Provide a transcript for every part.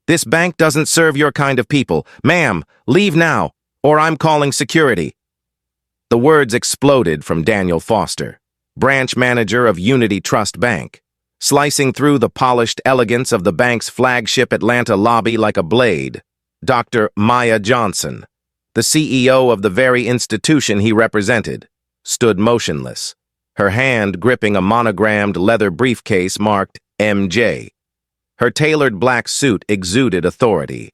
This bank doesn't serve your kind of people. Ma'am, leave now, or I'm calling security." The words exploded from Daniel Foster, branch manager of Unity Trust Bank, slicing through the polished elegance of the bank's flagship Atlanta lobby like a blade. Dr. Maya Johnson, the CEO of the very institution he represented, stood motionless, her hand gripping a monogrammed leather briefcase marked MJ. Her tailored black suit exuded authority,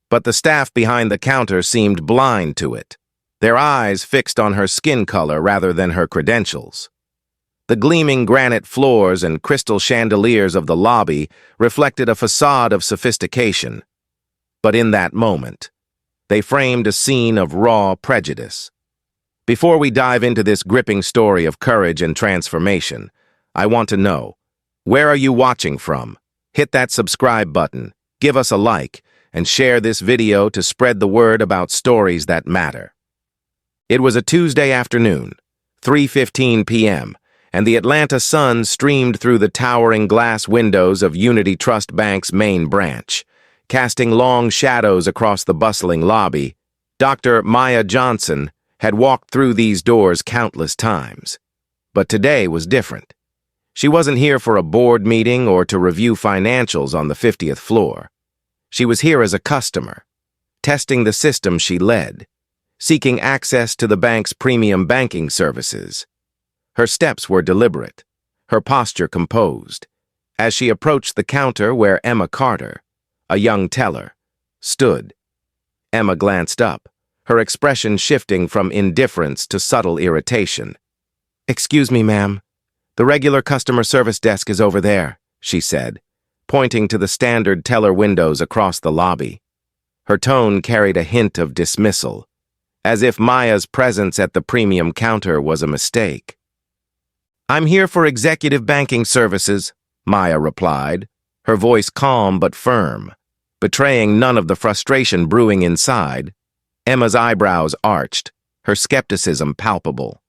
but the staff behind the counter seemed blind to it, their eyes fixed on her skin color rather than her credentials. The gleaming granite floors and crystal chandeliers of the lobby reflected a facade of sophistication, but in that moment, they framed a scene of raw prejudice. Before we dive into this gripping story of courage and transformation, I want to know, where are you watching from? Hit that subscribe button, give us a like, and share this video to spread the word about stories that matter. It was a Tuesday afternoon, 3:15 p.m., and the Atlanta sun streamed through the towering glass windows of Unity Trust Bank's main branch, casting long shadows across the bustling lobby. Dr. Maya Johnson had walked through these doors countless times, but today was different. She wasn't here for a board meeting or to review financials on the 50th floor. She was here as a customer, testing the system she led, seeking access to the bank's premium banking services. Her steps were deliberate, her posture composed, as she approached the counter where Emma Carter, a young teller, stood. Emma glanced up, her expression shifting from indifference to subtle irritation. "Excuse me, ma'am. The regular customer service desk is over there," she said, pointing to the standard teller windows across the lobby. Her tone carried a hint of dismissal, as if Maya's presence at the premium counter was a mistake. "I'm here for executive banking services," Maya replied, her voice calm but firm, betraying none of the frustration brewing inside. Emma's eyebrows arched, her skepticism palpable.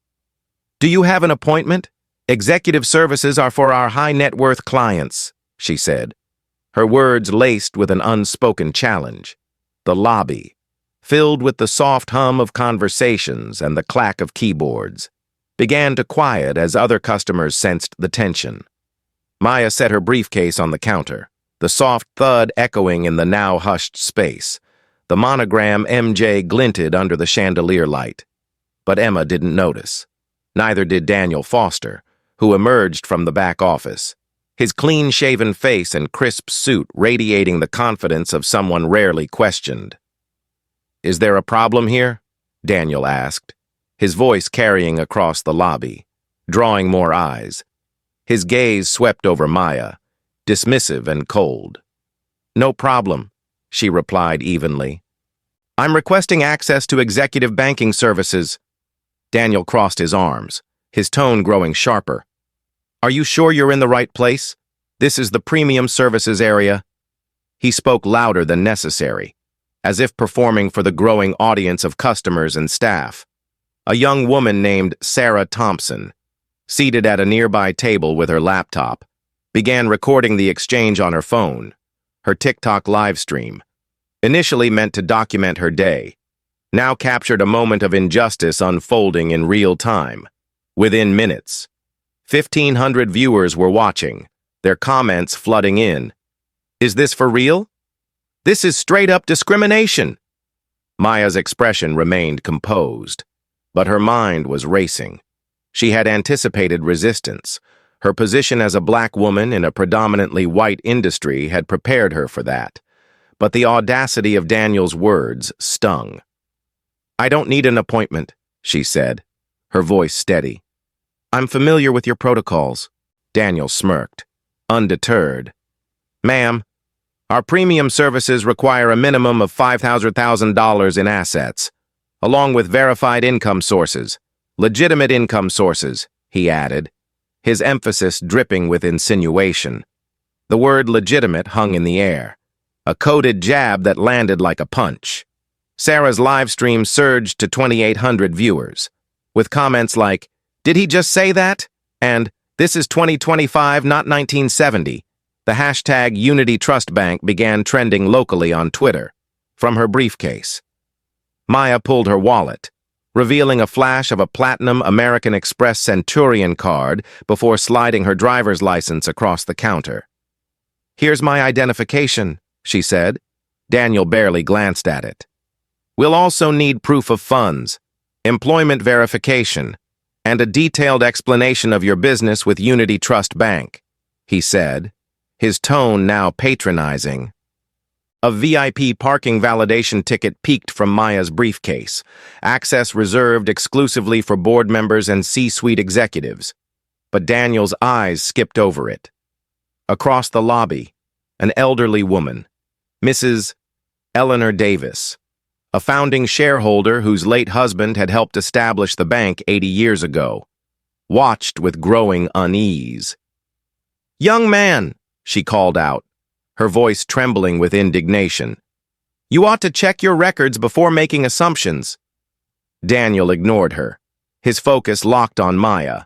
"Do you have an appointment? Executive services are for our high-net-worth clients," she said, her words laced with an unspoken challenge. The lobby, filled with the soft hum of conversations and the clack of keyboards, began to quiet as other customers sensed the tension. Maya set her briefcase on the counter, the soft thud echoing in the now hushed space. The monogram MJ glinted under the chandelier light. But Emma didn't notice. Neither did Daniel Foster, who emerged from the back office, his clean-shaven face and crisp suit radiating the confidence of someone rarely questioned. "Is there a problem here?" Daniel asked, his voice carrying across the lobby, drawing more eyes. His gaze swept over Maya, dismissive and cold. "No problem," she replied evenly. "I'm requesting access to executive banking services." Daniel crossed his arms, his tone growing sharper. "Are you sure you're in the right place? This is the premium services area." He spoke louder than necessary, as if performing for the growing audience of customers and staff. A young woman named Sarah Thompson, seated at a nearby table with her laptop, began recording the exchange on her phone, her TikTok livestream. Initially meant to document her day, now captured a moment of injustice unfolding in real time. Within minutes, 1,500 viewers were watching, their comments flooding in. "Is this for real? This is straight-up discrimination." Maya's expression remained composed, but her mind was racing. She had anticipated resistance. Her position as a black woman in a predominantly white industry had prepared her for that. But the audacity of Daniel's words stung. "I don't need an appointment," she said, her voice steady. "I'm familiar with your protocols." Daniel smirked, undeterred. "Ma'am, our premium services require a minimum of $500,000 in assets, along with verified income sources, legitimate income sources," he added, his emphasis dripping with insinuation. The word legitimate hung in the air, a coded jab that landed like a punch. Sarah's live stream surged to 2,800 viewers, with comments like, "Did he just say that?" and "This is 2025, not 1970." The hashtag Unity Trust Bank began trending locally on Twitter, from her briefcase. Maya pulled her wallet, revealing a flash of a platinum American Express Centurion card before sliding her driver's license across the counter. "Here's my identification," she said. Daniel barely glanced at it. "We'll also need proof of funds, employment verification, and a detailed explanation of your business with Unity Trust Bank," he said, his tone now patronizing. A VIP parking validation ticket peeked from Maya's briefcase, access reserved exclusively for board members and C-suite executives. But Daniel's eyes skipped over it. Across the lobby, an elderly woman, Mrs. Eleanor Davis, a founding shareholder whose late husband had helped establish the bank 80 years ago, watched with growing unease. "Young man," she called out, her voice trembling with indignation, "you ought to check your records before making assumptions." Daniel ignored her, his focus locked on Maya.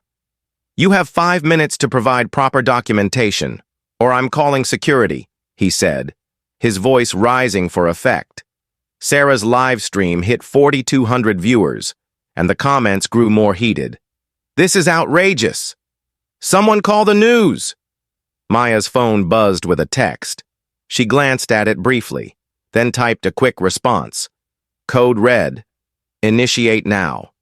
"You have 5 minutes to provide proper documentation, or I'm calling security," he said, his voice rising for effect. Sarah's live stream hit 4,200 viewers, and the comments grew more heated. "This is outrageous! Someone call the news!" Maya's phone buzzed with a text. She glanced at it briefly, then typed a quick response. Code red. Initiate now.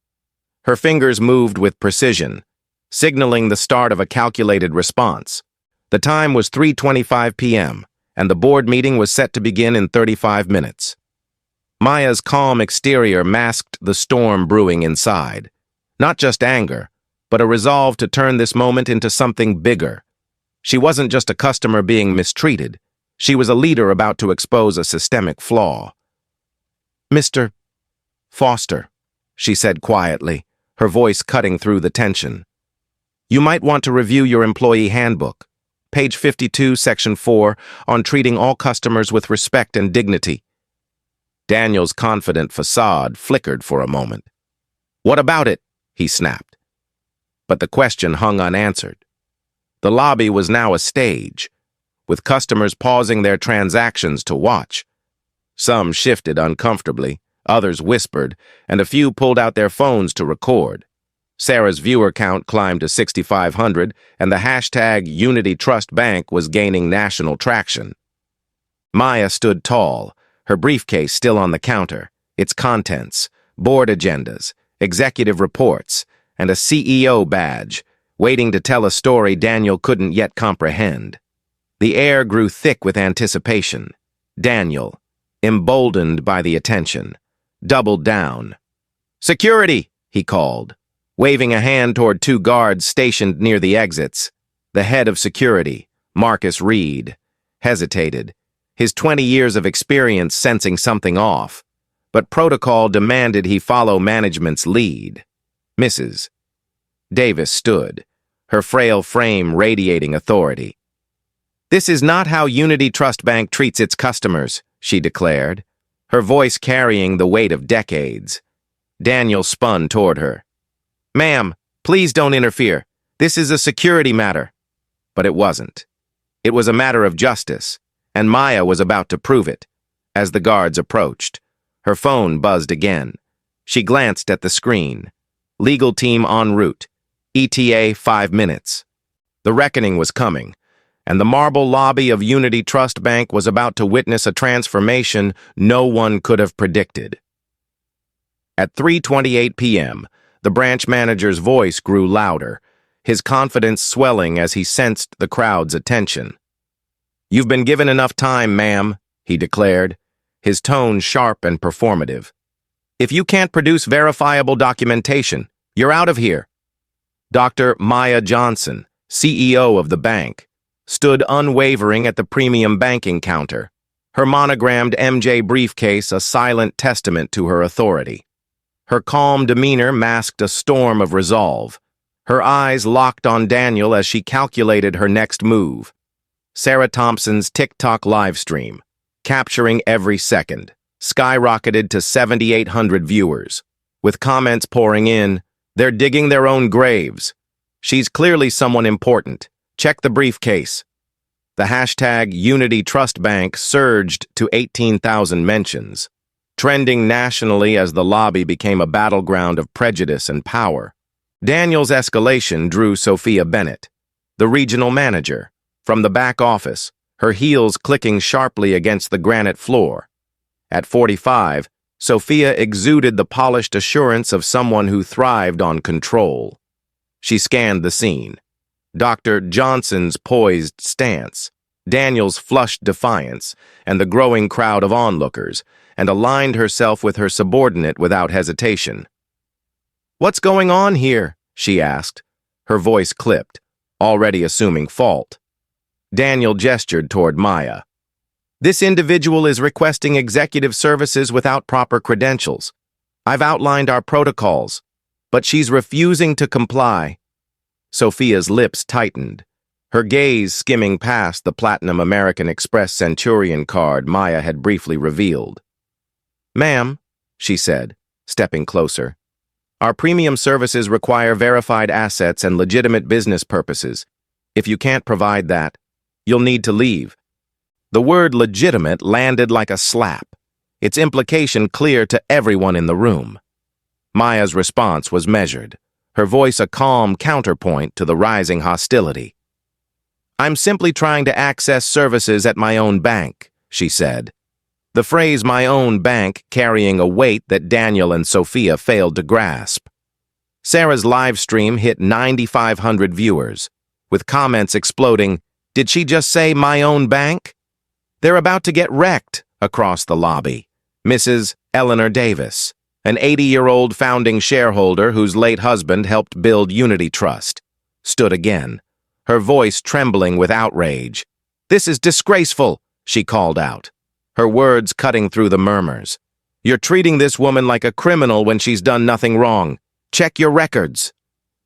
Her fingers moved with precision, signaling the start of a calculated response. The time was 3:25 p.m., and the board meeting was set to begin in 35 minutes. Maya's calm exterior masked the storm brewing inside. Not just anger, but a resolve to turn this moment into something bigger. She wasn't just a customer being mistreated. She was a leader about to expose a systemic flaw. "Mr. Foster," she said quietly, her voice cutting through the tension. "You might want to review your employee handbook, page 52, section 4, on treating all customers with respect and dignity." Daniel's confident facade flickered for a moment. "What about it?" he snapped. But the question hung unanswered. The lobby was now a stage, with customers pausing their transactions to watch. Some shifted uncomfortably, others whispered, and a few pulled out their phones to record. Sarah's viewer count climbed to 6,500, and the hashtag Unity Trust Bank was gaining national traction. Maya stood tall, her briefcase still on the counter, its contents, board agendas, executive reports, and a CEO badge, waiting to tell a story Daniel couldn't yet comprehend. The air grew thick with anticipation. Daniel, emboldened by the attention, doubled down. "Security!" he called, waving a hand toward 2 guards stationed near the exits. The head of security, Marcus Reed, hesitated, his 20 years of experience sensing something off, but protocol demanded he follow management's lead. Mrs. Davis stood, her frail frame radiating authority. "This is not how Unity Trust Bank treats its customers," she declared, her voice carrying the weight of decades. Daniel spun toward her. "Ma'am, please don't interfere. This is a security matter." But it wasn't. It was a matter of justice, and Maya was about to prove it. As the guards approached, her phone buzzed again. She glanced at the screen. Legal team en route. ETA 5 minutes. The reckoning was coming, and the marble lobby of Unity Trust Bank was about to witness a transformation no one could have predicted. At 3:28 p.m., the branch manager's voice grew louder, his confidence swelling as he sensed the crowd's attention. "You've been given enough time, ma'am," he declared, his tone sharp and performative. "If you can't produce verifiable documentation, you're out of here." Dr. Maya Johnson, CEO of the bank, stood unwavering at the premium banking counter, her monogrammed MJ briefcase a silent testament to her authority. Her calm demeanor masked a storm of resolve, her eyes locked on Daniel as she calculated her next move. Sarah Thompson's TikTok livestream, capturing every second, skyrocketed to 7,800 viewers, with comments pouring in, "They're digging their own graves. She's clearly someone important. Check the briefcase." The hashtag Unity Trust Bank surged to 18,000 mentions, trending nationally as the lobby became a battleground of prejudice and power. Daniel's escalation drew Sophia Bennett, the regional manager, from the back office, her heels clicking sharply against the granite floor. At 45, Sophia exuded the polished assurance of someone who thrived on control. She scanned the scene. Dr. Johnson's poised stance, Daniel's flushed defiance, and the growing crowd of onlookers, and aligned herself with her subordinate without hesitation. "What's going on here?" she asked, her voice clipped, already assuming fault. Daniel gestured toward Maya. "This individual is requesting executive services without proper credentials. I've outlined our protocols, but she's refusing to comply." Sophia's lips tightened, her gaze skimming past the platinum American Express Centurion card Maya had briefly revealed. "Ma'am," she said, stepping closer, "our premium services require verified assets and legitimate business purposes. If you can't provide that, you'll need to leave." The word legitimate landed like a slap, its implication clear to everyone in the room. Maya's response was measured, her voice a calm counterpoint to the rising hostility. "I'm simply trying to access services at my own bank," she said. The phrase "my own bank" carrying a weight that Daniel and Sophia failed to grasp. Sarah's live stream hit 9,500 viewers, with comments exploding, "Did she just say my own bank?" "They're about to get wrecked," across the lobby. Mrs. Eleanor Davis, an 80-year-old founding shareholder whose late husband helped build Unity Trust, stood again, her voice trembling with outrage. "This is disgraceful," she called out, her words cutting through the murmurs. "You're treating this woman like a criminal when she's done nothing wrong. Check your records."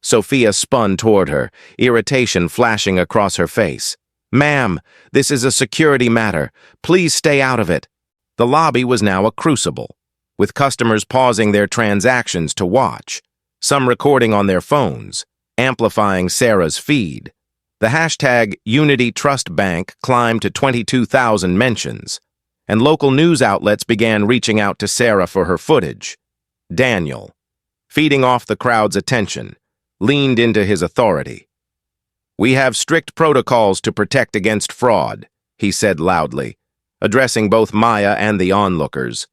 Sophia spun toward her, irritation flashing across her face. "Ma'am, this is a security matter. Please stay out of it." The lobby was now a crucible, with customers pausing their transactions to watch, some recording on their phones, amplifying Sarah's feed. The hashtag Unity Trust Bank climbed to 22,000 mentions, and local news outlets began reaching out to Sarah for her footage. Daniel, feeding off the crowd's attention, leaned into his authority. "We have strict protocols to protect against fraud," he said loudly, addressing both Maya and the onlookers.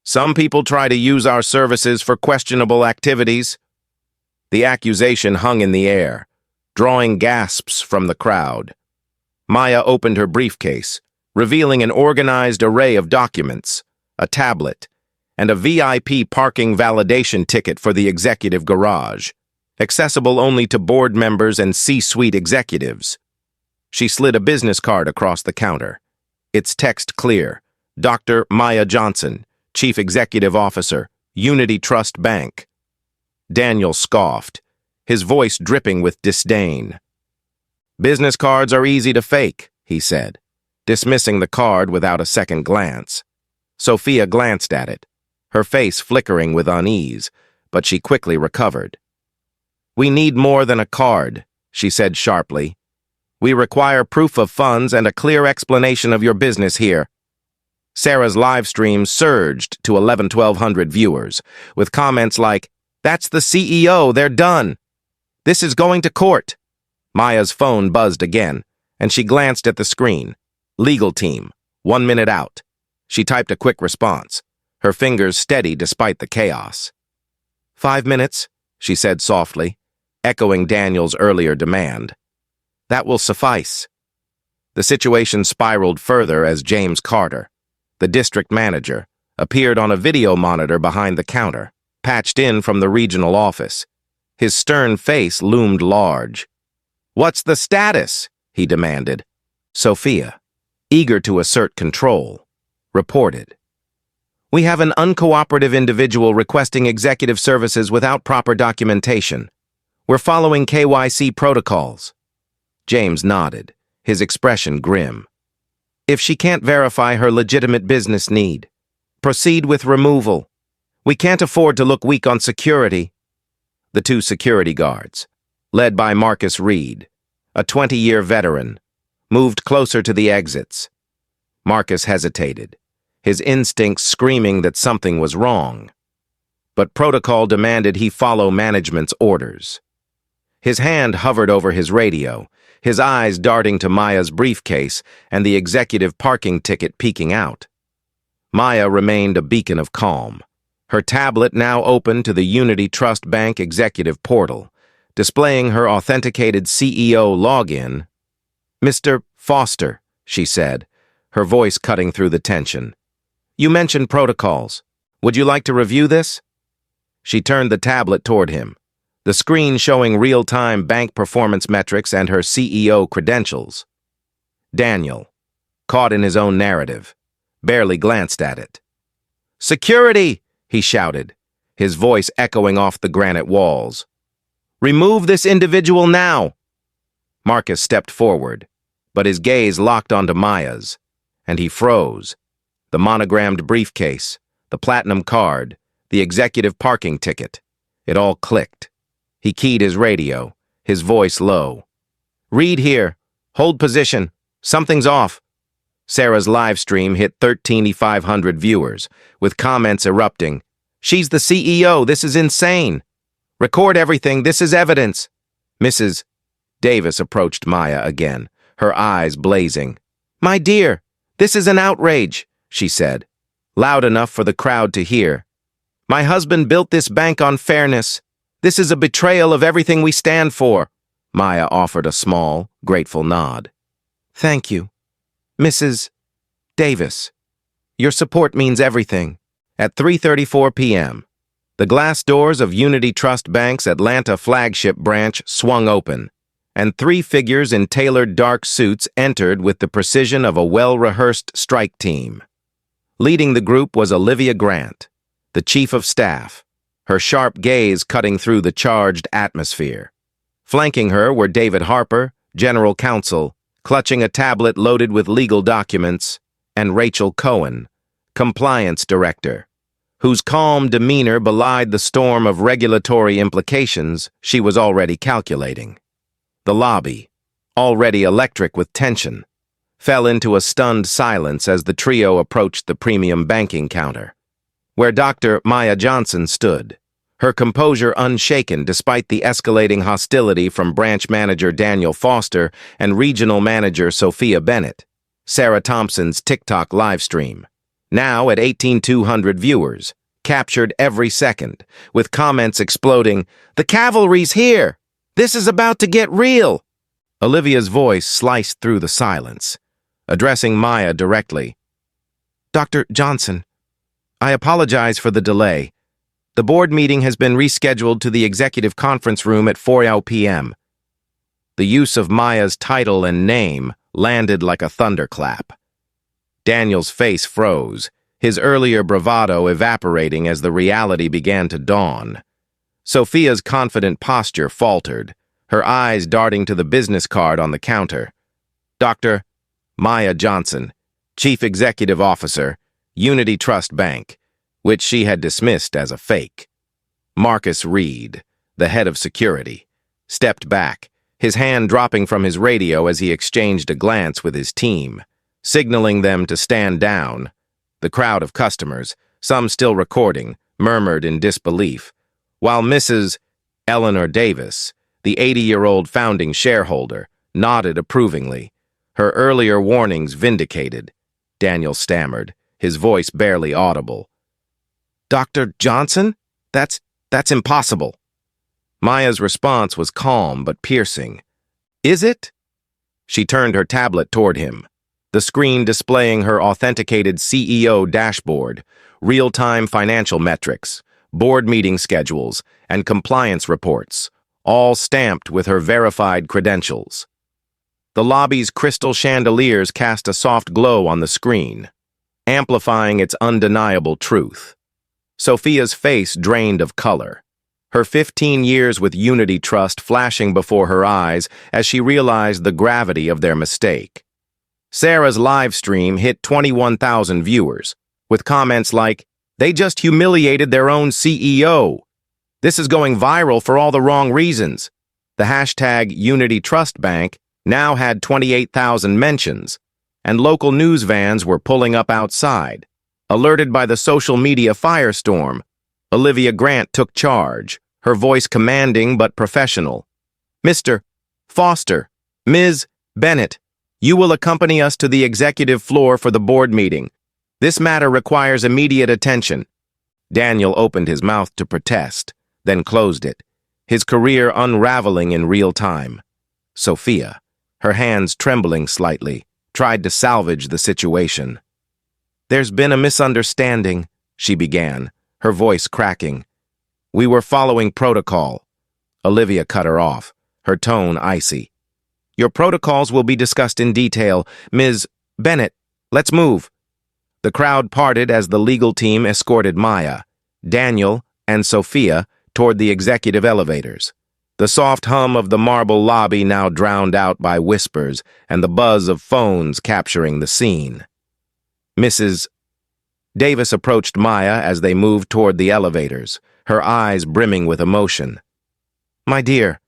"Some people try to use our services for questionable activities." The accusation hung in the air, drawing gasps from the crowd. Maya opened her briefcase, revealing an organized array of documents, a tablet, and a VIP parking validation ticket for the executive garage, accessible only to board members and C-suite executives. She slid a business card across the counter, its text clear: Dr. Maya Johnson, Chief Executive Officer, Unity Trust Bank. Daniel scoffed, his voice dripping with disdain. "Business cards are easy to fake," he said, dismissing the card without a second glance. Sophia glanced at it, her face flickering with unease, but she quickly recovered. "We need more than a card," she said sharply. "We require proof of funds and a clear explanation of your business here." Sarah's live stream surged to 1,100 viewers, with comments like, "That's the CEO, they're done. This is going to court." Maya's phone buzzed again, and she glanced at the screen. "Legal team, 1 minute out." She typed a quick response, her fingers steady despite the chaos. 5 minutes, she said softly, echoing Daniel's earlier demand. "That will suffice." The situation spiraled further as James Carter, the district manager, appeared on a video monitor behind the counter, patched in from the regional office. His stern face loomed large. "What's the status?" he demanded. Sophia, eager to assert control, reported. "We have an uncooperative individual requesting executive services without proper documentation. We're following KYC protocols." James nodded, his expression grim. "If she can't verify her legitimate business need, proceed with removal. We can't afford to look weak on security." The two security guards, led by Marcus Reed, a 20-year veteran, moved closer to the exits. Marcus hesitated, his instincts screaming that something was wrong. But protocol demanded he follow management's orders. His hand hovered over his radio, his eyes darting to Maya's briefcase and the executive parking ticket peeking out. Maya remained a beacon of calm, her tablet now open to the Unity Trust Bank executive portal, displaying her authenticated CEO login. "Mr. Foster," she said, her voice cutting through the tension. "You mentioned protocols. Would you like to review this?" She turned the tablet toward him, the screen showing real-time bank performance metrics and her CEO credentials. Daniel, caught in his own narrative, barely glanced at it. "Security!" he shouted, his voice echoing off the granite walls. "Remove this individual now!" Marcus stepped forward, but his gaze locked onto Maya's, and he froze. The monogrammed briefcase, the platinum card, the executive parking ticket. It all clicked. He keyed his radio, his voice low. "Read here. Hold position. Something's off." Sarah's live stream hit 13,500 viewers, with comments erupting. "She's the CEO. This is insane. Record everything. This is evidence." Mrs. Davis approached Maya again, her eyes blazing. "My dear, this is an outrage," she said, loud enough for the crowd to hear. "My husband built this bank on fairness. This is a betrayal of everything we stand for." Maya offered a small, grateful nod. "Thank you, Mrs. Davis. Your support means everything." At 3:34 p.m., the glass doors of Unity Trust Bank's Atlanta flagship branch swung open, and three figures in tailored dark suits entered with the precision of a well-rehearsed strike team. Leading the group was Olivia Grant, the chief of staff, her sharp gaze cutting through the charged atmosphere. Flanking her were David Harper, general counsel, clutching a tablet loaded with legal documents, and Rachel Cohen, compliance director, whose calm demeanor belied the storm of regulatory implications she was already calculating. The lobby, already electric with tension, fell into a stunned silence as the trio approached the premium banking counter, where Dr. Maya Johnson stood, her composure unshaken despite the escalating hostility from branch manager Daniel Foster and regional manager Sophia Bennett. Sarah Thompson's TikTok livestream, now at 18,200 viewers, captured every second, with comments exploding, "The cavalry's here! This is about to get real!" Olivia's voice sliced through the silence, addressing Maya directly. "Dr. Johnson, I apologize for the delay. The board meeting has been rescheduled to the executive conference room at 4 p.m. The use of Maya's title and name landed like a thunderclap. Daniel's face froze, his earlier bravado evaporating as the reality began to dawn. Sophia's confident posture faltered, her eyes darting to the business card on the counter. "Dr. Maya Johnson, Chief Executive Officer, Unity Trust Bank," which she had dismissed as a fake. Marcus Reed, the head of security, stepped back, his hand dropping from his radio as he exchanged a glance with his team, signaling them to stand down. The crowd of customers, some still recording, murmured in disbelief, while Mrs. Eleanor Davis, the 80-year-old founding shareholder, nodded approvingly. Her earlier warnings vindicated, Daniel stammered, his voice barely audible. "Dr. Johnson? That's impossible." Maya's response was calm but piercing. "Is it?" She turned her tablet toward him, the screen displaying her authenticated CEO dashboard, real-time financial metrics, board meeting schedules, and compliance reports, all stamped with her verified credentials. The lobby's crystal chandeliers cast a soft glow on the screen, amplifying its undeniable truth. Sophia's face drained of color, her 15 years with Unity Trust flashing before her eyes as she realized the gravity of their mistake. Sarah's live stream hit 21,000 viewers, with comments like, "They just humiliated their own CEO. This is going viral for all the wrong reasons." The hashtag Unity Trust Bank now had 28,000 mentions, and local news vans were pulling up outside. Alerted by the social media firestorm, Olivia Grant took charge, her voice commanding but professional. "Mr. Foster, Ms. Bennett, you will accompany us to the executive floor for the board meeting. This matter requires immediate attention." Daniel opened his mouth to protest, then closed it, his career unraveling in real time. Sophia, her hands trembling slightly, tried to salvage the situation. "There's been a misunderstanding," she began, her voice cracking. "We were following protocol." Olivia cut her off, her tone icy. "Your protocols will be discussed in detail. Ms. Bennett, let's move." The crowd parted as the legal team escorted Maya, Daniel, and Sophia toward the executive elevators. The soft hum of the marble lobby now drowned out by whispers and the buzz of phones capturing the scene. Mrs. Davis approached Maya as they moved toward the elevators, her eyes brimming with emotion. "My dear,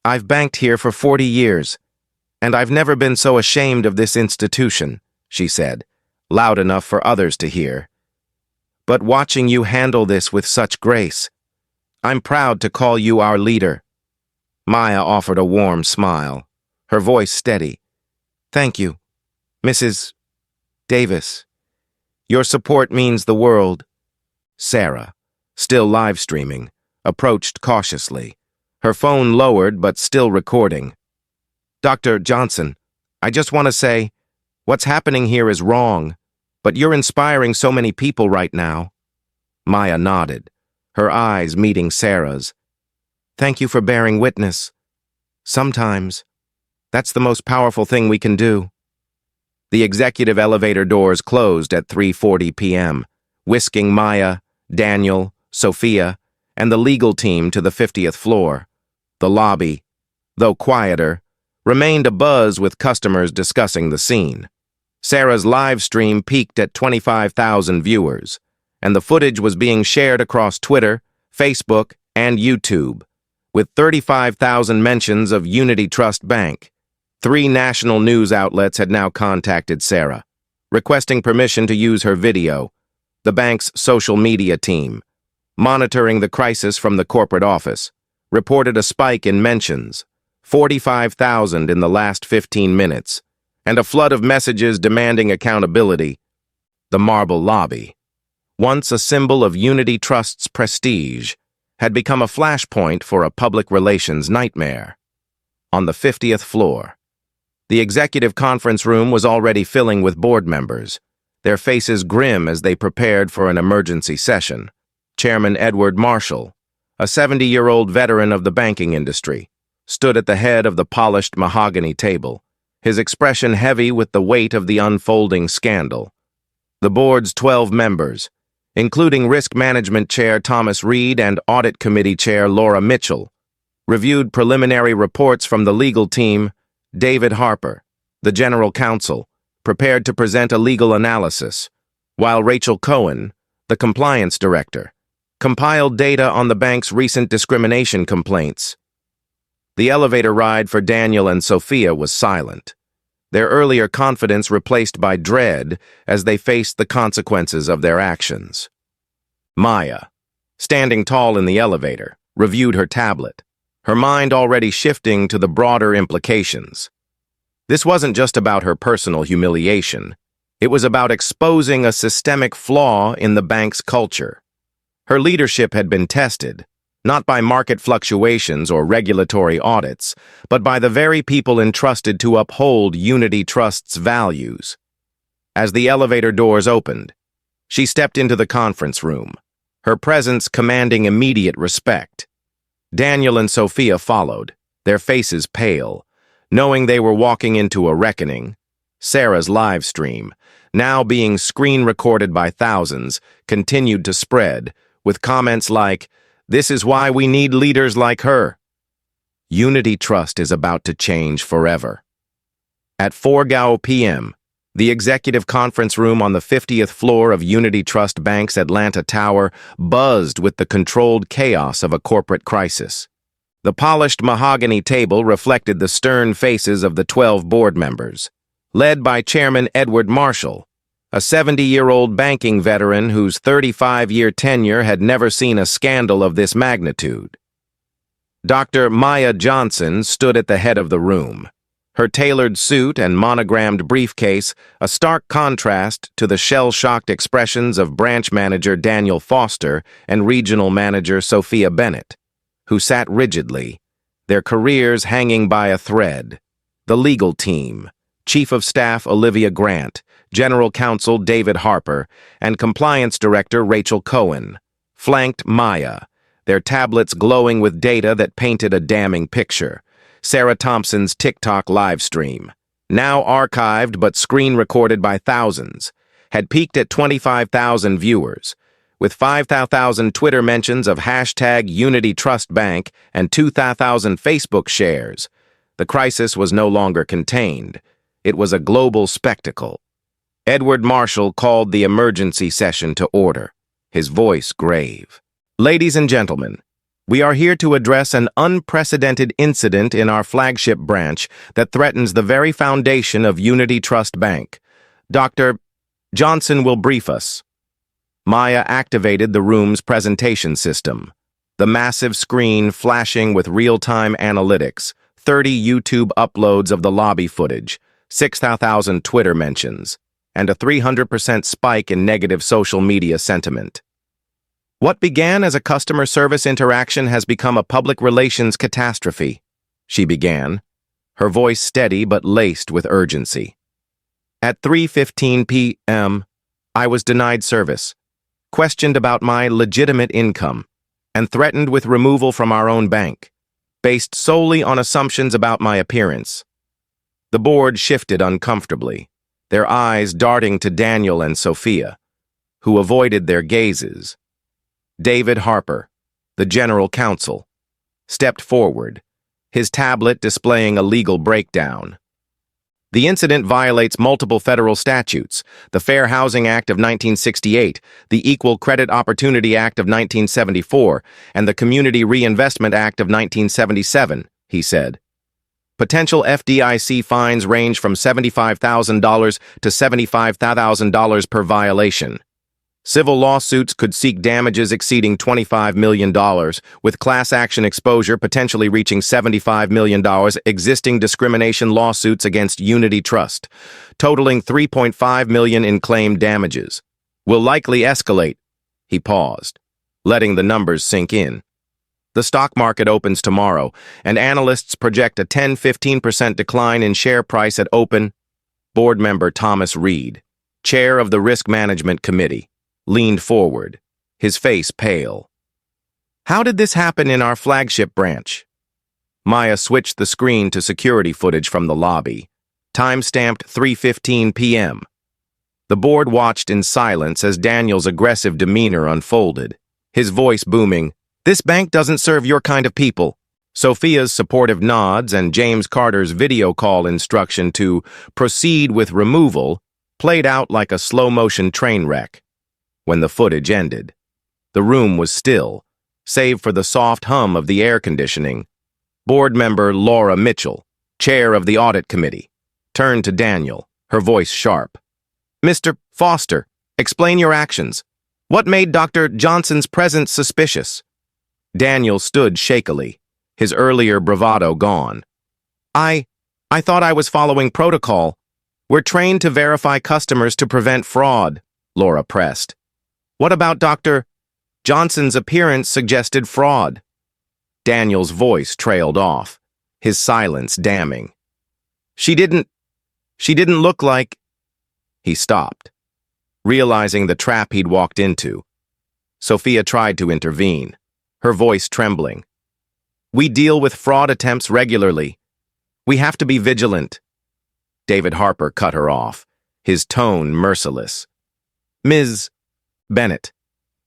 I've banked here for 40 years, and I've never been so ashamed of this institution," she said, loud enough for others to hear. "But watching you handle this with such grace, I'm proud to call you our leader." Maya offered a warm smile, her voice steady. "Thank you, Mrs. Davis. Your support means the world." Sarah, still live streaming, approached cautiously, her phone lowered but still recording. "Dr. Johnson, I just want to say, what's happening here is wrong, but you're inspiring so many people right now." Maya nodded, her eyes meeting Sarah's. "Thank you for bearing witness. Sometimes, that's the most powerful thing we can do." The executive elevator doors closed at 3:40 p.m., whisking Maya, Daniel, Sophia, and the legal team to the 50th floor. The lobby, though quieter, remained abuzz with customers discussing the scene. Sarah's live stream peaked at 25,000 viewers, and the footage was being shared across Twitter, Facebook, and YouTube, with 35,000 mentions of Unity Trust Bank. 3 national news outlets had now contacted Sarah, requesting permission to use her video. The bank's social media team, monitoring the crisis from the corporate office, reported a spike in mentions, 45,000 in the last 15 minutes, and a flood of messages demanding accountability. The marble lobby, once a symbol of Unity Trust's prestige, had become a flashpoint for a public relations nightmare. On the 50th floor, the executive conference room was already filling with board members, their faces grim as they prepared for an emergency session. Chairman Edward Marshall, a 70-year-old veteran of the banking industry, stood at the head of the polished mahogany table, his expression heavy with the weight of the unfolding scandal. The board's 12 members, including Risk Management Chair Thomas Reed and Audit Committee Chair Laura Mitchell, reviewed preliminary reports from the legal team. David Harper, the general counsel, prepared to present a legal analysis, while Rachel Cohen, the compliance director, compiled data on the bank's recent discrimination complaints. The elevator ride for Daniel and Sophia was silent, their earlier confidence replaced by dread as they faced the consequences of their actions. Maya, standing tall in the elevator, reviewed her tablet, her mind already shifting to the broader implications. This wasn't just about her personal humiliation. It was about exposing a systemic flaw in the bank's culture. Her leadership had been tested, not by market fluctuations or regulatory audits, but by the very people entrusted to uphold Unity Trust's values. As the elevator doors opened, she stepped into the conference room, her presence commanding immediate respect. Daniel and Sophia followed, their faces pale, knowing they were walking into a reckoning. Sarah's live stream, now being screen-recorded by thousands, continued to spread, with comments like, "This is why we need leaders like her." Unity Trust is about to change forever. At 4:00 p.m., the executive conference room on the 50th floor of Unity Trust Bank's Atlanta Tower buzzed with the controlled chaos of a corporate crisis. The polished mahogany table reflected the stern faces of the 12 board members, led by Chairman Edward Marshall, a 70-year-old banking veteran whose 35-year tenure had never seen a scandal of this magnitude. Dr. Maya Johnson stood at the head of the room, her tailored suit and monogrammed briefcase a stark contrast to the shell-shocked expressions of branch manager Daniel Foster and regional manager Sophia Bennett, who sat rigidly, their careers hanging by a thread. The legal team, Chief of Staff Olivia Grant, General Counsel David Harper, and Compliance Director Rachel Cohen, flanked Maya, their tablets glowing with data that painted a damning picture. Sarah Thompson's TikTok live stream, now archived but screen-recorded by thousands, had peaked at 25,000 viewers, with 5,000 Twitter mentions of hashtag Unity Trust Bank and 2,000 Facebook shares. The crisis was no longer contained. It was a global spectacle. Edward Marshall called the emergency session to order, his voice grave. Ladies and gentlemen, we are here to address an unprecedented incident in our flagship branch that threatens the very foundation of Unity Trust Bank. Dr. Johnson will brief us. Maya activated the room's presentation system, the massive screen flashing with real-time analytics, 30 YouTube uploads of the lobby footage, 6,000 Twitter mentions, and a 300% spike in negative social media sentiment. What began as a customer service interaction has become a public relations catastrophe, she began, her voice steady but laced with urgency. At 3:15 p.m., I was denied service, questioned about my legitimate income, and threatened with removal from our own bank, based solely on assumptions about my appearance. The board shifted uncomfortably, their eyes darting to Daniel and Sophia, who avoided their gazes. David Harper, the general counsel, stepped forward, his tablet displaying a legal breakdown. The incident violates multiple federal statutes, the Fair Housing Act of 1968, the Equal Credit Opportunity Act of 1974, and the Community Reinvestment Act of 1977, he said. Potential FDIC fines range from $75,000 to $75,000 per violation. Civil lawsuits could seek damages exceeding $25 million, with class action exposure potentially reaching $75 million. Existing discrimination lawsuits against Unity Trust, totaling $3.5 million in claimed damages, will likely escalate. He paused, letting the numbers sink in. The stock market opens tomorrow, and analysts project a 10–15% decline in share price at open. Board member Thomas Reed, chair of the Risk Management Committee, leaned forward, his face pale. How did this happen in our flagship branch? Maya switched the screen to security footage from the lobby, time-stamped 3:15 p.m. The board watched in silence as Daniel's aggressive demeanor unfolded, his voice booming, "This bank doesn't serve your kind of people." Sophia's supportive nods and James Carter's video call instruction to proceed with removal played out like a slow-motion train wreck. When the footage ended, the room was still, save for the soft hum of the air conditioning. Board member Laura Mitchell, chair of the audit committee, turned to Daniel, her voice sharp. "Mr. Foster, explain your actions. What made Dr. Johnson's presence suspicious?" Daniel stood shakily, his earlier bravado gone. I thought I was following protocol. We're trained to verify customers to prevent fraud," Laura pressed. "What about Dr. Johnson's appearance suggested fraud?" Daniel's voice trailed off, his silence damning. She didn't look like..." He stopped, realizing the trap he'd walked into. Sophia tried to intervene, her voice trembling. "We deal with fraud attempts regularly. We have to be vigilant." David Harper cut her off, his tone merciless. "Ms. Bennett,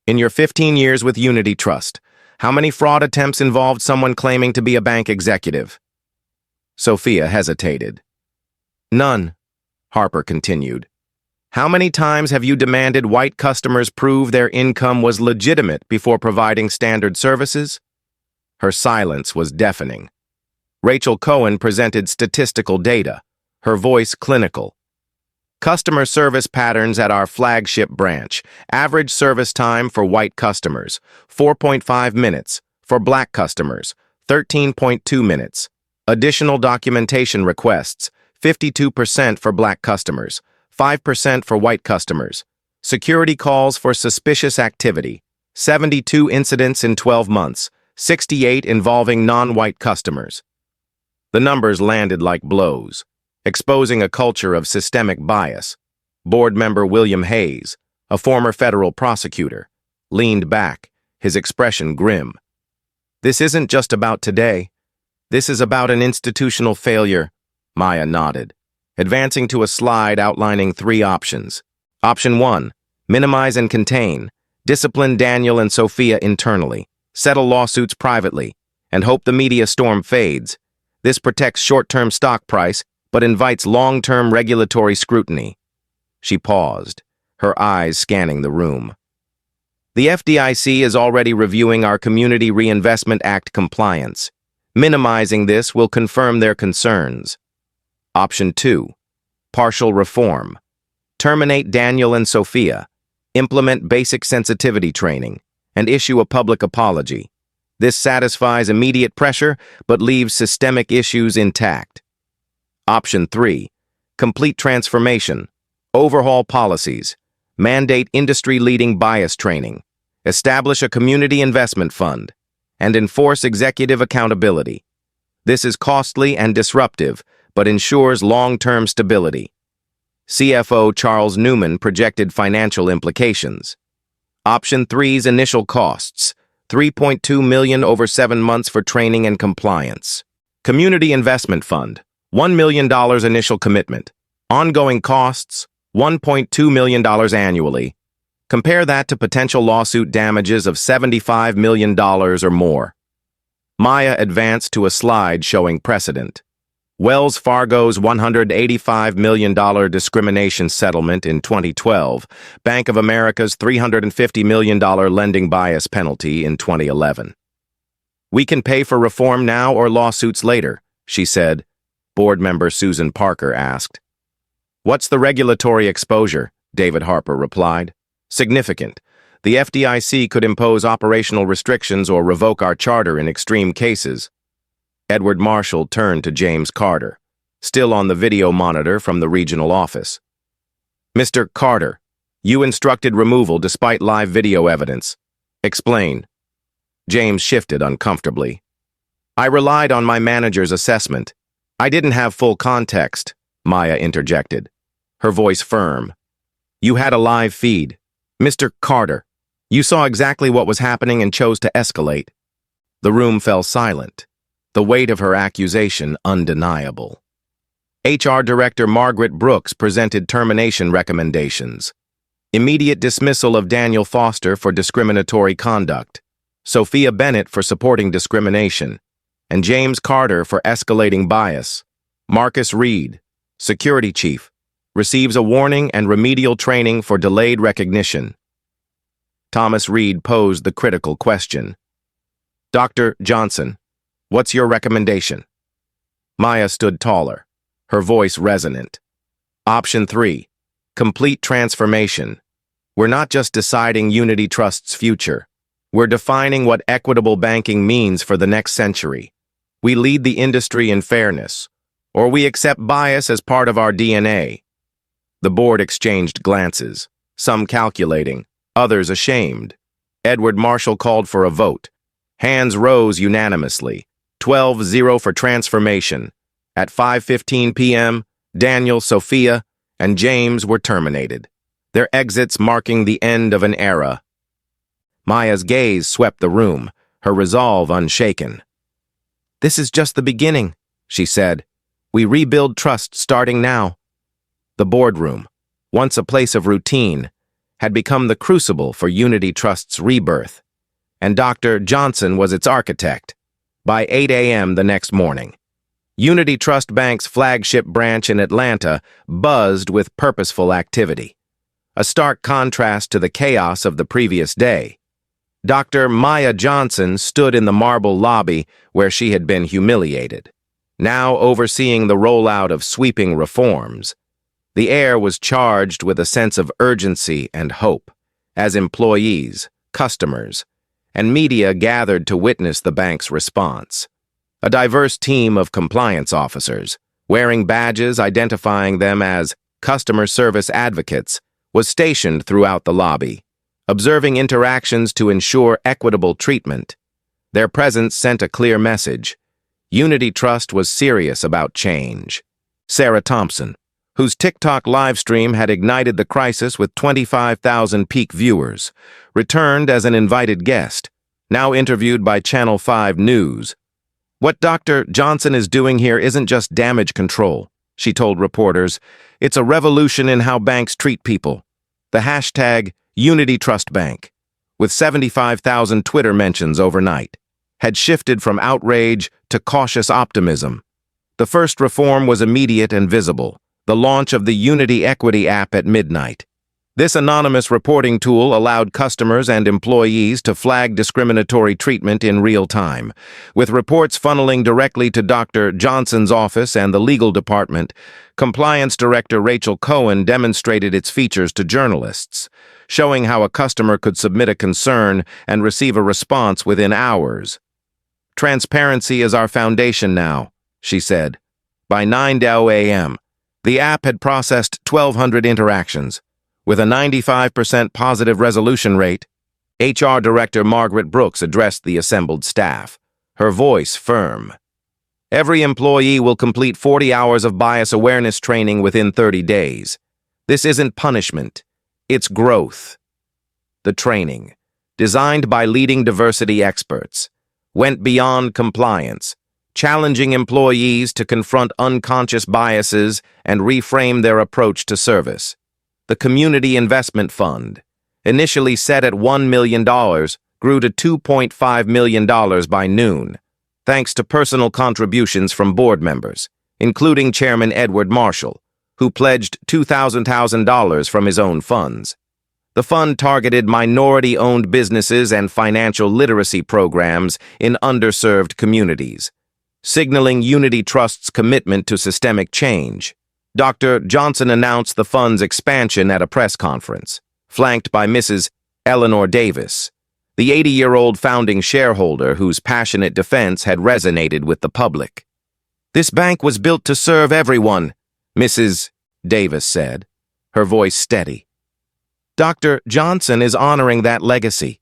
in your 15 years with Unity Trust, how many fraud attempts involved someone claiming to be a bank executive?" Sophia hesitated. "None," Harper continued. "How many times have you demanded white customers prove their income was legitimate before providing standard services?" Her silence was deafening. Rachel Cohen presented statistical data, her voice clinical. Customer service patterns at our flagship branch. Average service time for white customers, 4.5 minutes. For black customers, 13.2 minutes. Additional documentation requests, 52% for black customers, 5% for white customers. Security calls for suspicious activity, 72 incidents in 12 months, 68 involving non-white customers. The numbers landed like blows, exposing a culture of systemic bias. Board member William Hayes, a former federal prosecutor, leaned back, his expression grim. This isn't just about today. This is about an institutional failure, Maya nodded, advancing to a slide outlining 3 options. Option 1, minimize and contain, discipline Daniel and Sophia internally, settle lawsuits privately, and hope the media storm fades. This protects short-term stock price, but invites long-term regulatory scrutiny. She paused, her eyes scanning the room. The FDIC is already reviewing our Community Reinvestment Act compliance. Minimizing this will confirm their concerns. Option 2, partial reform. Terminate Daniel and Sophia, implement basic sensitivity training, and issue a public apology. This satisfies immediate pressure, but leaves systemic issues intact. Option 3, complete transformation. Overhaul policies. Mandate industry-leading bias training. Establish a community investment fund. And enforce executive accountability. This is costly and disruptive, but ensures long-term stability. CFO Charles Newman projected financial implications. Option 3's initial costs, $3.2 million over 7 months for training and compliance. Community Investment Fund, $1 million initial commitment. Ongoing costs, $1.2 million annually. Compare that to potential lawsuit damages of $75 million or more. Maya advanced to a slide showing precedent. Wells Fargo's $185 million discrimination settlement in 2012, Bank of America's $350 million lending bias penalty in 2011. We can pay for reform now or lawsuits later, she said. Board member Susan Parker asked. What's the regulatory exposure? David Harper replied. Significant. The FDIC could impose operational restrictions or revoke our charter in extreme cases. Edward Marshall turned to James Carter, still on the video monitor from the regional office. Mr. Carter, you instructed removal despite live video evidence. Explain. James shifted uncomfortably. I relied on my manager's assessment. I didn't have full context, Maya interjected, her voice firm. You had a live feed. Mr. Carter, you saw exactly what was happening and chose to escalate. The room fell silent, the weight of her accusation undeniable. HR Director Margaret Brooks presented termination recommendations. Immediate dismissal of Daniel Foster for discriminatory conduct, Sophia Bennett for supporting discrimination, and James Carter for escalating bias. Marcus Reed, Security Chief, receives a warning and remedial training for delayed recognition. Thomas Reed posed the critical question. Dr. Johnson, what's your recommendation? Maya stood taller, her voice resonant. Option 3, complete transformation. We're not just deciding Unity Trust's future. We're defining what equitable banking means for the next century. We lead the industry in fairness, or we accept bias as part of our DNA. The board exchanged glances, some calculating, others ashamed. Edward Marshall called for a vote. Hands rose unanimously, 12-0 for transformation. At 5:15 p.m., Daniel, Sophia, and James were terminated, their exits marking the end of an era. Maya's gaze swept the room, her resolve unshaken. This is just the beginning, she said. We rebuild trust starting now. The boardroom, once a place of routine, had become the crucible for Unity Trust's rebirth, and Dr. Johnson was its architect. By 8 a.m. the next morning, Unity Trust Bank's flagship branch in Atlanta buzzed with purposeful activity, a stark contrast to the chaos of the previous day. Dr. Maya Johnson stood in the marble lobby where she had been humiliated, now overseeing the rollout of sweeping reforms. The air was charged with a sense of urgency and hope, as employees, customers, and media gathered to witness the bank's response. A diverse team of compliance officers, wearing badges identifying them as customer service advocates, was stationed throughout the lobby, observing interactions to ensure equitable treatment. Their presence sent a clear message. Unity Trust was serious about change. Sarah Thompson, whose TikTok livestream had ignited the crisis with 25,000 peak viewers, returned as an invited guest, now interviewed by Channel 5 News. "What Dr. Johnson is doing here isn't just damage control," she told reporters. "It's a revolution in how banks treat people." The hashtag Unity Trust Bank, with 75,000 Twitter mentions overnight, had shifted from outrage to cautious optimism. The first reform was immediate and visible, the launch of the Unity Equity app at midnight. This anonymous reporting tool allowed customers and employees to flag discriminatory treatment in real time. With reports funneling directly to Dr. Johnson's office and the legal department, Compliance Director Rachel Cohen demonstrated its features to journalists, showing how a customer could submit a concern and receive a response within hours. "Transparency is our foundation now," she said. By 9:00 a.m., the app had processed 1,200 interactions. With a 95% positive resolution rate, HR Director Margaret Brooks addressed the assembled staff, her voice firm. "Every employee will complete 40 hours of bias awareness training within 30 days. This isn't punishment, it's growth." The training, designed by leading diversity experts, went beyond compliance, challenging employees to confront unconscious biases and reframe their approach to service. The Community Investment Fund, initially set at $1 million, grew to $2.5 million by noon, thanks to personal contributions from board members, including Chairman Edward Marshall, who pledged $2,000 from his own funds. The fund targeted minority-owned businesses and financial literacy programs in underserved communities, signaling Unity Trust's commitment to systemic change. Dr. Johnson announced the fund's expansion at a press conference, flanked by Mrs. Eleanor Davis, the 80-year-old founding shareholder whose passionate defense had resonated with the public. "This bank was built to serve everyone," Mrs. Davis said, her voice steady. Dr. Johnson is honoring that legacy.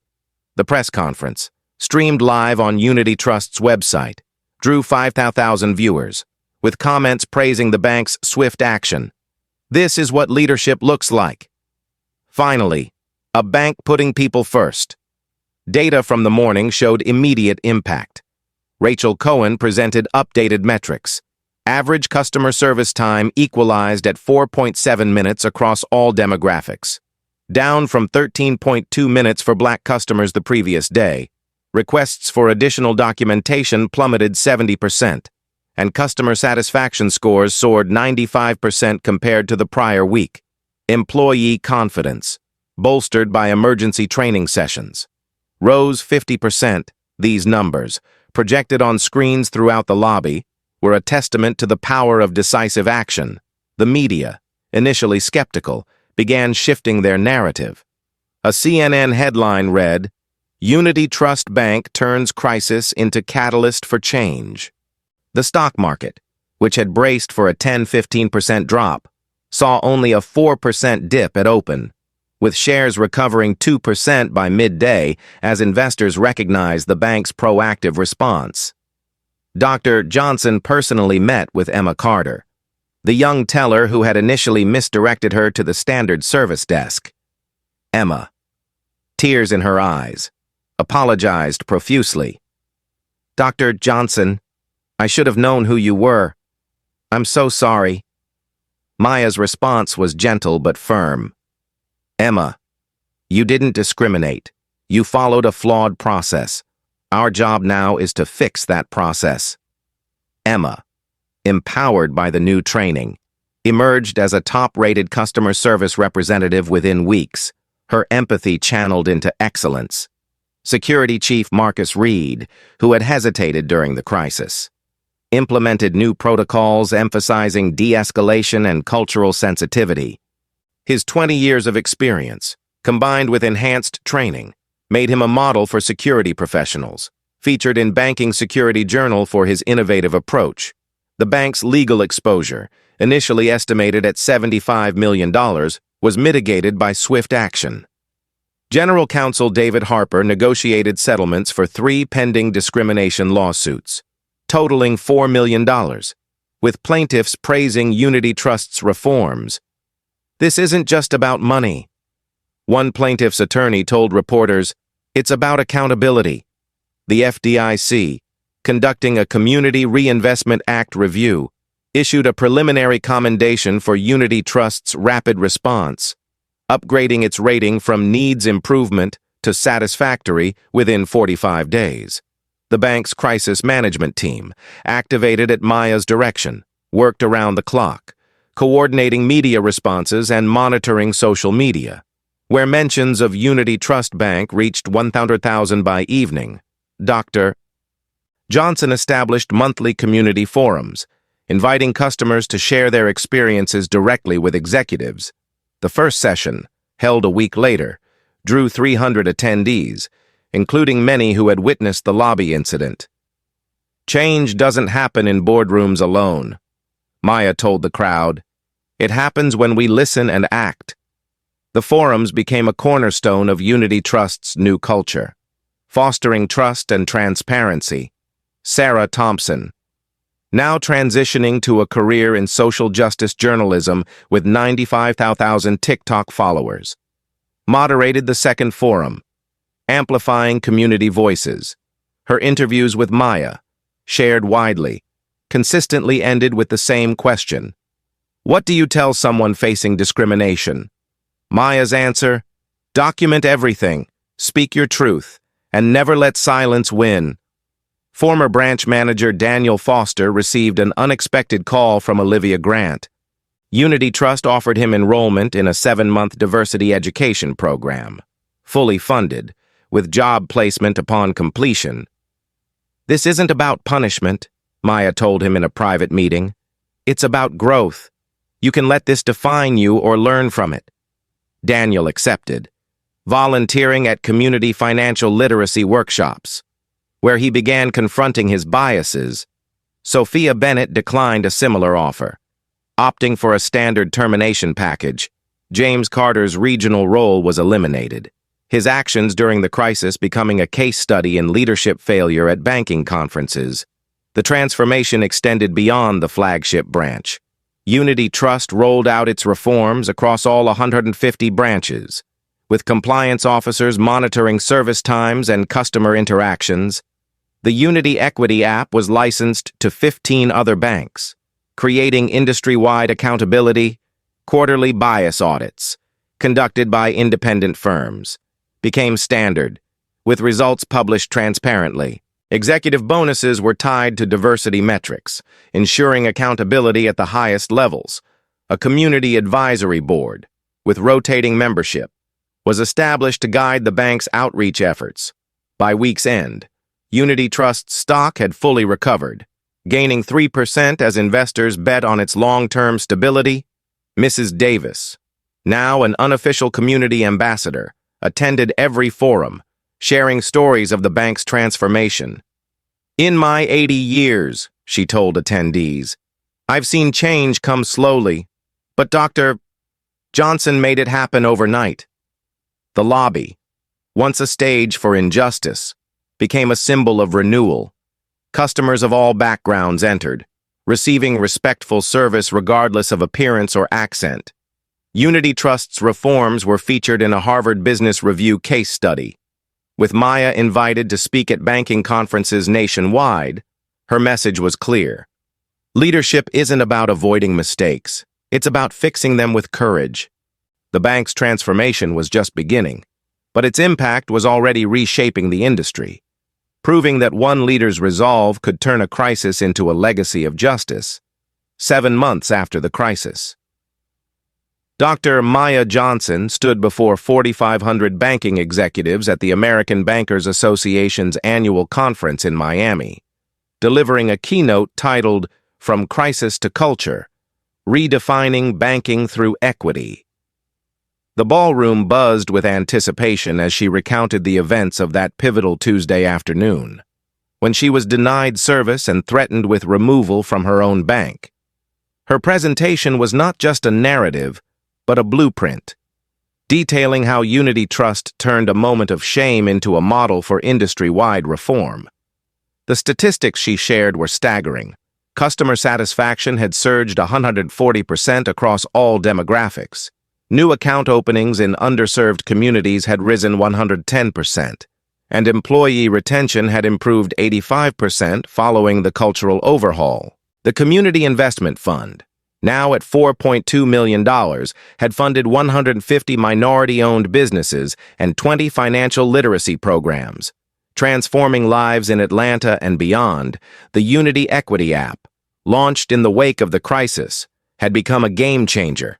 The press conference, streamed live on Unity Trust's website, drew 5,000 viewers, with comments praising the bank's swift action. This is what leadership looks like. Finally, a bank putting people first. Data from the morning showed immediate impact. Rachel Cohen presented updated metrics. Average customer service time equalized at 4.7 minutes across all demographics, down from 13.2 minutes for Black customers the previous day. Requests for additional documentation plummeted 70%. And customer satisfaction scores soared 95% compared to the prior week. Employee confidence, bolstered by emergency training sessions, rose 50%. These numbers, projected on screens throughout the lobby, were a testament to the power of decisive action. The media, initially skeptical, began shifting their narrative. A CNN headline read, "Unity Trust Bank turns crisis into catalyst for change." The stock market, which had braced for a 10–15% drop, saw only a 4% dip at open, with shares recovering 2% by midday as investors recognized the bank's proactive response. Dr. Johnson personally met with Emma Carter, the young teller who had initially misdirected her to the standard service desk. Emma, tears in her eyes, apologized profusely. "Dr. Johnson, I should have known who you were. I'm so sorry." Maya's response was gentle but firm. "Emma, you didn't discriminate. You followed a flawed process. Our job now is to fix that process." Emma, empowered by the new training, emerged as a top-rated customer service representative within weeks, her empathy channeled into excellence. Security Chief Marcus Reed, who had hesitated during the crisis, implemented new protocols emphasizing de-escalation and cultural sensitivity. His 20 years of experience, combined with enhanced training, made him a model for security professionals, featured in Banking Security Journal for his innovative approach. The bank's legal exposure, initially estimated at $75 million, was mitigated by swift action. General Counsel David Harper negotiated settlements for 3 pending discrimination lawsuits, totaling $4 million, with plaintiffs praising Unity Trust's reforms. "This isn't just about money." One plaintiff's attorney told reporters, "It's about accountability." The FDIC, conducting a Community Reinvestment Act review, issued a preliminary commendation for Unity Trust's rapid response, upgrading its rating from needs improvement to satisfactory within 45 days. The bank's crisis management team, activated at Maya's direction, worked around the clock, coordinating media responses and monitoring social media. Where mentions of Unity Trust Bank reached 100,000 by evening, Dr. Johnson established monthly community forums, inviting customers to share their experiences directly with executives. The first session, held a week later, drew 300 attendees, including many who had witnessed the lobby incident. "Change doesn't happen in boardrooms alone," Maya told the crowd. "It happens when we listen and act." The forums became a cornerstone of Unity Trust's new culture, fostering trust and transparency. Sarah Thompson, now transitioning to a career in social justice journalism with 95,000 TikTok followers, moderated the second forum, amplifying community voices. Her interviews with Maya, shared widely, consistently ended with the same question: "What do you tell someone facing discrimination?" Maya's answer: "Document everything, speak your truth, and never let silence win." Former branch manager Daniel Foster received an unexpected call from Olivia Grant. Unity Trust offered him enrollment in a 7-month diversity education program, fully funded, with job placement upon completion. "This isn't about punishment," Maya told him in a private meeting. "It's about growth. You can let this define you or learn from it." Daniel accepted, volunteering at community financial literacy workshops, where he began confronting his biases. Sophia Bennett declined a similar offer, opting for a standard termination package. James Carter's regional role was eliminated, his actions during the crisis becoming a case study in leadership failure at banking conferences. The transformation extended beyond the flagship branch. Unity Trust rolled out its reforms across all 150 branches, with compliance officers monitoring service times and customer interactions. The Unity Equity app was licensed to 15 other banks, creating industry-wide accountability. Quarterly bias audits, conducted by independent firms, became standard, with results published transparently. Executive bonuses were tied to diversity metrics, ensuring accountability at the highest levels. A community advisory board, with rotating membership, was established to guide the bank's outreach efforts. By week's end, Unity Trust's stock had fully recovered, gaining 3% as investors bet on its long-term stability. Mrs. Davis, now an unofficial community ambassador, attended every forum, sharing stories of the bank's transformation. "In my 80 years," she told attendees, "I've seen change come slowly, but Dr. Johnson made it happen overnight." The lobby, once a stage for injustice, became a symbol of renewal. Customers of all backgrounds entered, receiving respectful service regardless of appearance or accent. Unity Trust's reforms were featured in a Harvard Business Review case study. With Maya invited to speak at banking conferences nationwide, her message was clear. Leadership isn't about avoiding mistakes. It's about fixing them with courage. The bank's transformation was just beginning, but its impact was already reshaping the industry, proving that one leader's resolve could turn a crisis into a legacy of justice. 7 months after the crisis, Dr. Maya Johnson stood before 4,500 banking executives at the American Bankers Association's annual conference in Miami, delivering a keynote titled From Crisis to Culture, Redefining Banking Through Equity. The ballroom buzzed with anticipation as she recounted the events of that pivotal Tuesday afternoon, when she was denied service and threatened with removal from her own bank. Her presentation was not just a narrative, but a blueprint, detailing how Unity Trust turned a moment of shame into a model for industry-wide reform. The statistics she shared were staggering. Customer satisfaction had surged 140% across all demographics. New account openings in underserved communities had risen 110%, and employee retention had improved 85% following the cultural overhaul. The Community Investment Fund, now at $4.2 million, had funded 150 minority-owned businesses and 20 financial literacy programs. Transforming lives in Atlanta and beyond, the Unity Equity app, launched in the wake of the crisis, had become a game-changer.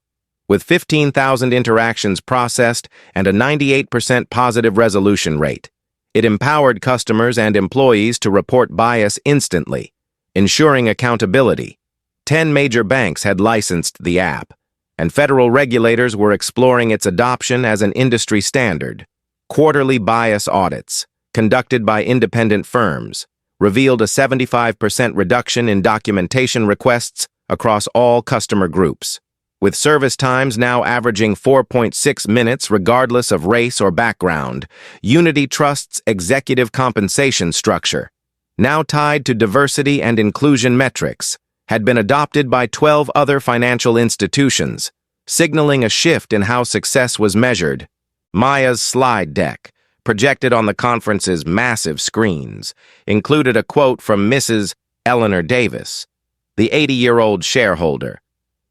With 15,000 interactions processed and a 98% positive resolution rate, it empowered customers and employees to report bias instantly, ensuring accountability. 10 major banks had licensed the app, and federal regulators were exploring its adoption as an industry standard. Quarterly bias audits, conducted by independent firms, revealed a 75% reduction in documentation requests across all customer groups, with service times now averaging 4.6 minutes regardless of race or background. Unity Trust's executive compensation structure, now tied to diversity and inclusion metrics, had been adopted by 12 other financial institutions, signaling a shift in how success was measured. Maya's slide deck, projected on the conference's massive screens, included a quote from Mrs. Eleanor Davis, the 80-year-old shareholder.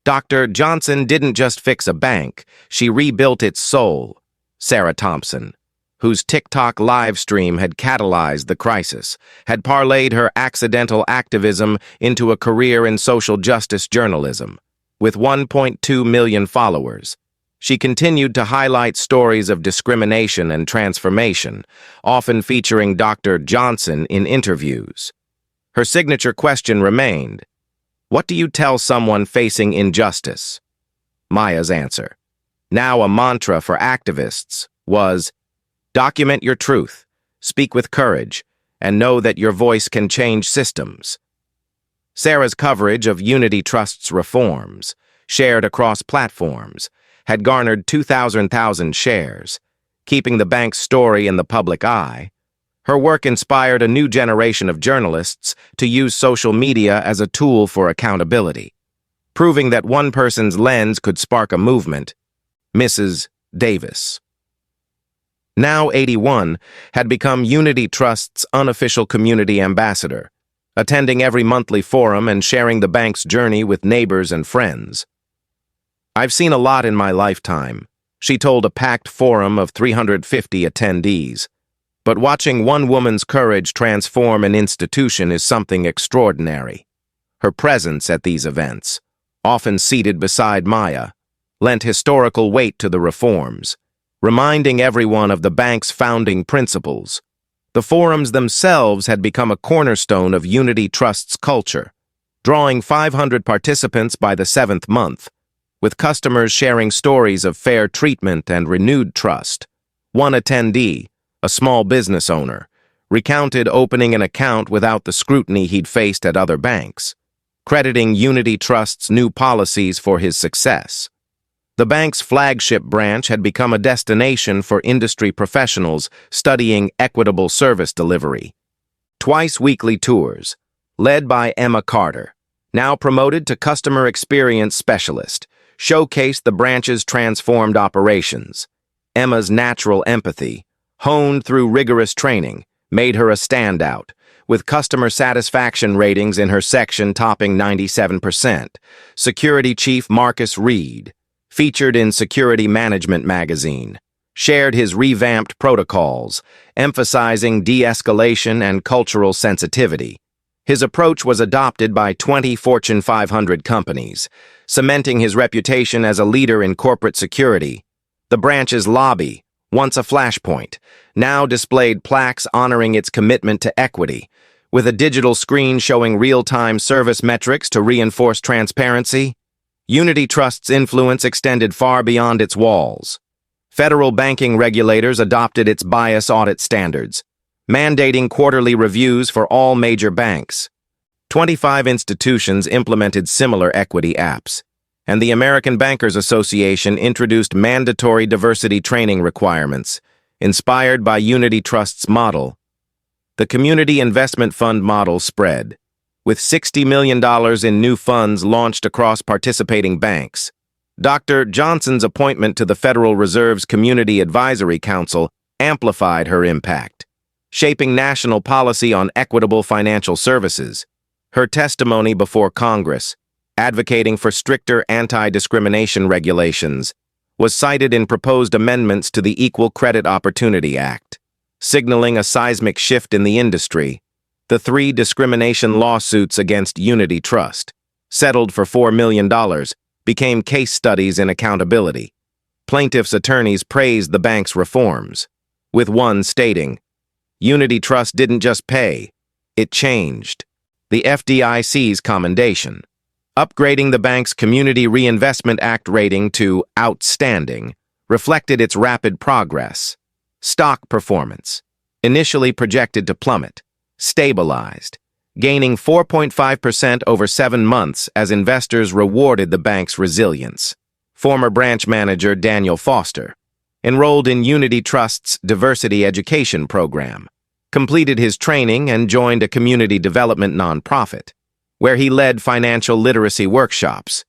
Dr. Johnson didn't just fix a bank, she rebuilt its soul. Sarah Thompson, whose TikTok live stream had catalyzed the crisis, had parlayed her accidental activism into a career in social justice journalism. With 1.2 million followers, she continued to highlight stories of discrimination and transformation, often featuring Dr. Johnson in interviews. Her signature question remained, "What do you tell someone facing injustice?" Maya's answer, now a mantra for activists, was, "Document your truth, speak with courage, and know that your voice can change systems." Sarah's coverage of Unity Trust's reforms, shared across platforms, had garnered 2,000 shares, keeping the bank's story in the public eye. Her work inspired a new generation of journalists to use social media as a tool for accountability, proving that one person's lens could spark a movement. Mrs. Davis, now 81, had become Unity Trust's unofficial community ambassador, attending every monthly forum and sharing the bank's journey with neighbors and friends. "I've seen a lot in my lifetime," she told a packed forum of 350 attendees. "But watching one woman's courage transform an institution is something extraordinary." Her presence at these events, often seated beside Maya, lent historical weight to the reforms, reminding everyone of the bank's founding principles. The forums themselves had become a cornerstone of Unity Trust's culture, drawing 500 participants by the 7th month, with customers sharing stories of fair treatment and renewed trust. One attendee, a small business owner, recounted opening an account without the scrutiny he'd faced at other banks, crediting Unity Trust's new policies for his success. The bank's flagship branch had become a destination for industry professionals studying equitable service delivery. Twice-weekly tours, led by Emma Carter, now promoted to customer experience specialist, showcased the branch's transformed operations. Emma's natural empathy, honed through rigorous training, made her a standout, with customer satisfaction ratings in her section topping 97%. Security Chief Marcus Reed, featured in Security Management magazine, shared his revamped protocols, emphasizing de-escalation and cultural sensitivity. His approach was adopted by 20 Fortune 500 companies, cementing his reputation as a leader in corporate security. The branch's lobby, once a flashpoint, now displayed plaques honoring its commitment to equity, with a digital screen showing real-time service metrics to reinforce transparency. Unity Trust's influence extended far beyond its walls. Federal banking regulators adopted its bias audit standards, mandating quarterly reviews for all major banks. 25 institutions implemented similar equity apps, and the American Bankers Association introduced mandatory diversity training requirements, inspired by Unity Trust's model. The community investment fund model spread, with $60 million in new funds launched across participating banks. Dr. Johnson's appointment to the Federal Reserve's Community Advisory Council amplified her impact, shaping national policy on equitable financial services. Her testimony before Congress, advocating for stricter anti-discrimination regulations, was cited in proposed amendments to the Equal Credit Opportunity Act, signaling a seismic shift in the industry. The 3 discrimination lawsuits against Unity Trust, settled for $4 million, became case studies in accountability. Plaintiffs' attorneys praised the bank's reforms, with one stating, "Unity Trust didn't just pay, it changed." The FDIC's commendation, upgrading the bank's Community Reinvestment Act rating to outstanding, reflected its rapid progress. Stock performance, initially projected to plummet, stabilized, gaining 4.5% over 7 months as investors rewarded the bank's resilience. Former branch manager Daniel Foster enrolled in Unity Trust's diversity education program, completed his training, and joined a community development nonprofit, where he led financial literacy workshops.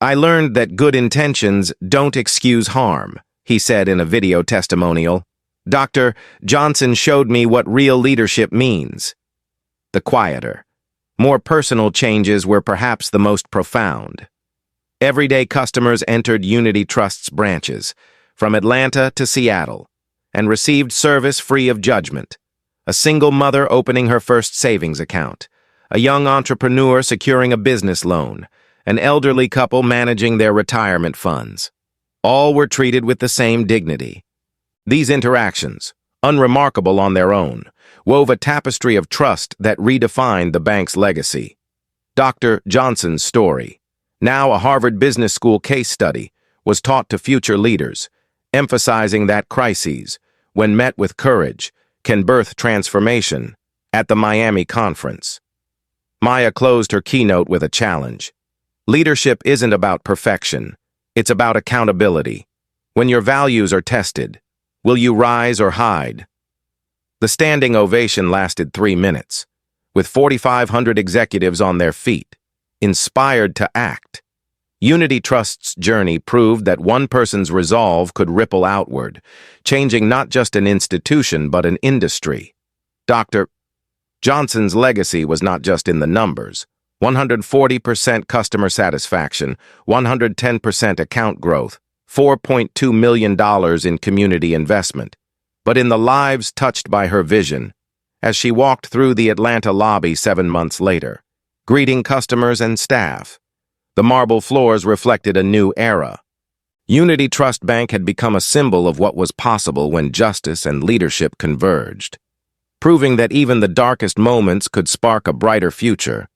"I learned that good intentions don't excuse harm," he said in a video testimonial. "Dr. Johnson showed me what real leadership means." The quieter, more personal changes were perhaps the most profound. Everyday customers entered Unity Trust's branches, from Atlanta to Seattle, and received service free of judgment. A single mother opening her first savings account, a young entrepreneur securing a business loan, an elderly couple managing their retirement funds. All were treated with the same dignity. These interactions, unremarkable on their own, wove a tapestry of trust that redefined the bank's legacy. Dr. Johnson's story, now a Harvard Business School case study, was taught to future leaders, emphasizing that crises, when met with courage, can birth transformation. At the Miami conference, Maya closed her keynote with a challenge. Leadership isn't about perfection, it's about accountability. When your values are tested, will you rise or hide? The standing ovation lasted 3 minutes, with 4,500 executives on their feet, inspired to act. Unity Trust's journey proved that one person's resolve could ripple outward, changing not just an institution but an industry. Dr. Johnson's legacy was not just in the numbers: 140% customer satisfaction, 110% account growth, $4.2 million in community investment, but in the lives touched by her vision as she walked through the Atlanta lobby 7 months later, greeting customers and staff. The marble floors reflected a new era. Unity Trust Bank had become a symbol of what was possible when justice and leadership converged, proving that even the darkest moments could spark a brighter future.